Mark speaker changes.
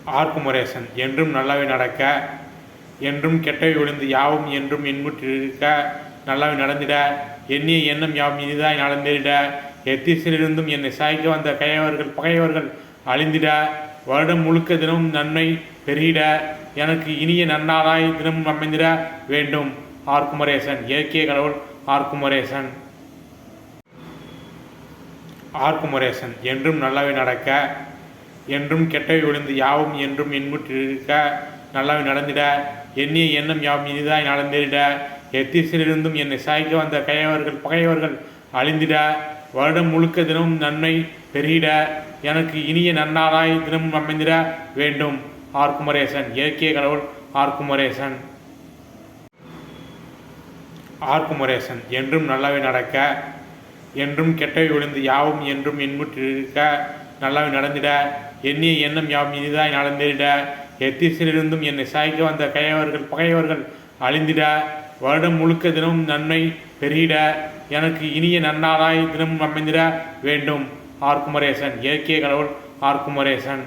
Speaker 1: ஆர்க்குமரேசன் என்றும் நல்லவை நடக்க, என்றும் கெட்டவை ஒழிந்து யாவும் என்றும் இன்புற்றிருக்க, நல்லவை நடந்திட, எண்ணிய எண்ணம் யாவும் இனிதாய் நடந்திட, எத்திசிலிருந்தும் என்னை சாய்க்க வந்த பகைவர்கள் அழிந்திட, வருடம் முழுக்க தினமும் நன்மை பெருகிட, எனக்கு இனிய நன்னாளாய் தினமும் அமைந்திட வேண்டும். ஆர்க்குமரேசன். இயற்கை கடவுள் ஆர்க்குமரேசன். ஆர்க்குமரேசன் என்றும் நல்லவை நடக்க, என்றும் கெட்டவை ஒழிந்து யாவும் என்றும் இன்புற்றிருக்க, நல்லவை நடந்திட, எண்ணிய எண்ணம் யாவும் இனிதாய் நடந்திட, எத்திசிலிருந்தும் என்னை சாய்க்க வந்த பகைவர்கள் அழிந்திட, வருடம் முழுக்க தினமும் நன்மை பெருகிட, எனக்கு இனிய நன்னாளாய் தினமும் அமைந்திட வேண்டும். ஆர்க்குமரேசன். இயற்கை கடவுள் ஆர்க்குமரேசன். ஆர்க்குமரேசன் என்றும் நல்லவை நடக்க, என்றும் கெட்டவை ஒழிந்து யாவும் என்றும் இன்புற்றிருக்க, நல்லவை நடந்திட, எண்ணிய எண்ணம் யாவும் இனிதாய் நடந்திட, எத்திசிலிருந்தும் என்னை சாய்க்க வந்த பகைவர்கள் அழிந்திட, வருடம் முழுக்க தினமும் நன்மை பெருகிட, எனக்கு இனிய நன்னாளாய் தினமும் அமைந்திட வேண்டும். ஆர்க்குமரேசன். இயற்கை கடவுள் ஆர்க்குமரேசன்.